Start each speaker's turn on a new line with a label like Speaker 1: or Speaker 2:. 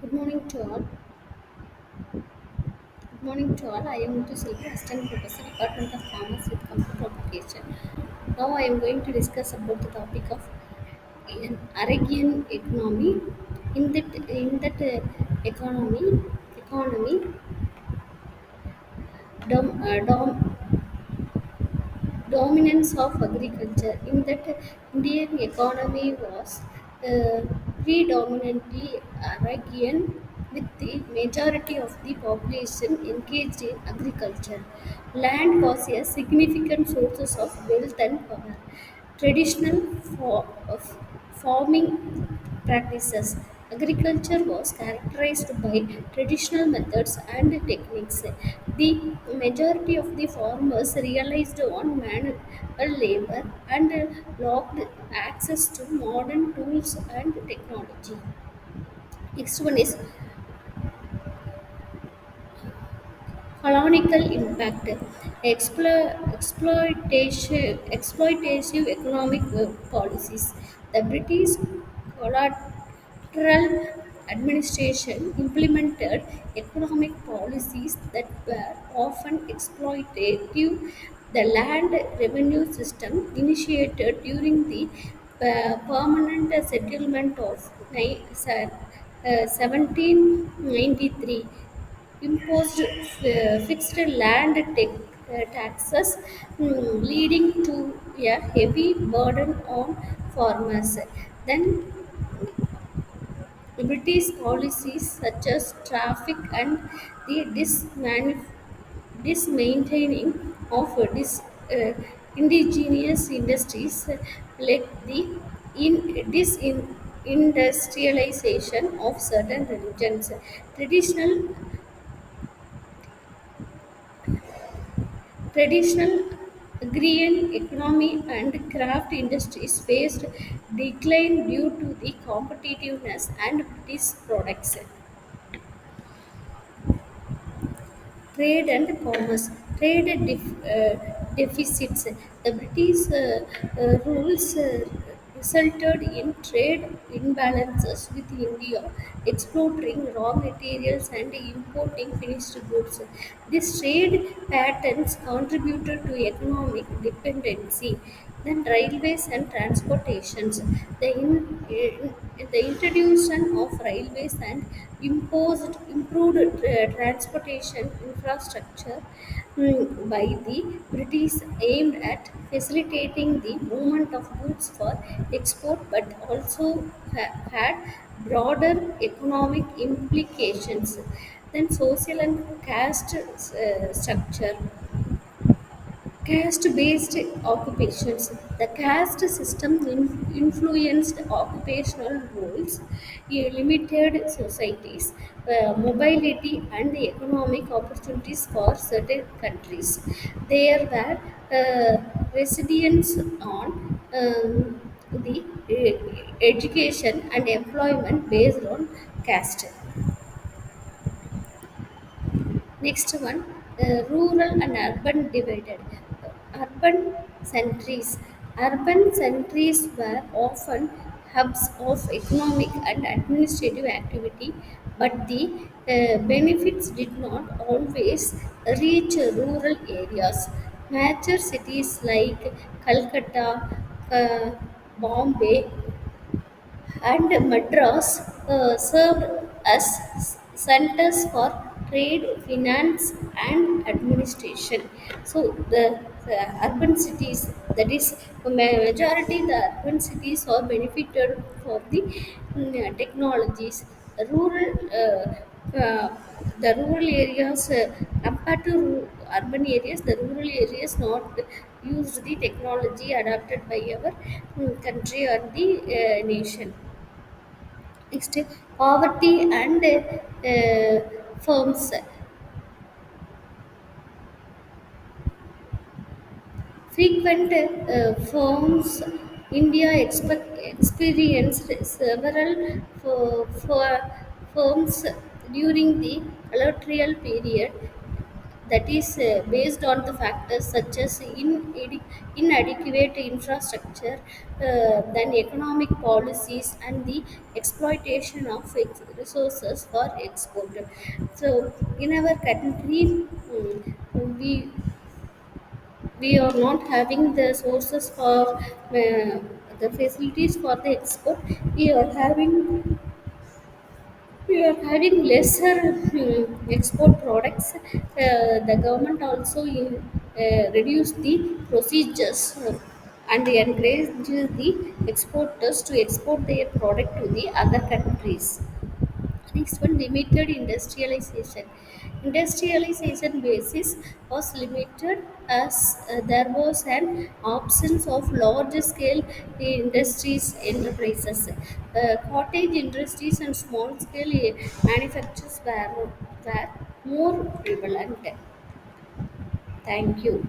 Speaker 1: Good morning to all. Good morning to all. I am Muthuselvi, Assistant Professor, Department of Commerce with Computer Application. Now I am going to discuss about the topic of Arabian economy. In that economy, dom, dominance of agriculture. In that Indian economy was predominantly Arabian, with the majority of the population engaged in agriculture. Land was a significant source of wealth and power. Traditional of farming practices. Agriculture was characterized by traditional methods and techniques. The majority of the farmers realized on manual labor and lacked access to modern tools and technology. Next one is colonial impact, exploitative economic policies. The British collateral administration implemented economic policies that were often exploitative. The land revenue system initiated during the permanent settlement of 1793 imposed fixed land taxes, leading to a heavy burden on farmers. Then British policies such as traffic and the dismaintaining of indigenous industries led the industrialization of certain religions. Traditional Traditional agrarian economy and craft industries faced decline due to the competitiveness and British products. Trade and commerce. Deficits. The British rules resulted in trade imbalances with India, exporting raw materials and importing finished goods. These trade patterns contributed to economic dependency. Then railways and transportations. The introduction of railways and improved transportation infrastructure by the British aimed at facilitating the movement of goods for export, but also had broader economic implications. Then social and caste structure. Caste based occupations. The caste system influenced occupational roles, limited societies, mobility, and economic opportunities for certain countries. There were residents on the education and employment based on caste. Next one, rural and urban divided. Urban centres. Urban centres were often hubs of economic and administrative activity, but the benefits did not always reach rural areas. Major cities like Calcutta, Bombay, and Madras served as centers for trade, finance, and administration. So the urban cities, that is, majority the urban cities are benefited for the technologies. Rural the rural areas compared to urban areas, the rural areas not used the technology adopted by our country or the nation. Next, poverty and firms. Frequent firms. India experienced several firms during the colonial period. that is based on the factors such as inadequate infrastructure, then economic policies, and the exploitation of resources for export. So, in our country, we are not having the sources for the facilities for the export. We are having we are having lesser export products. The government also reduced the procedures and encourages the exporters to export their product to the other countries. Next one, limited industrialization. Industrialization basis was limited as there was an absence of large scale industries enterprises. Cottage industries and small scale manufacturers were more prevalent. Thank you.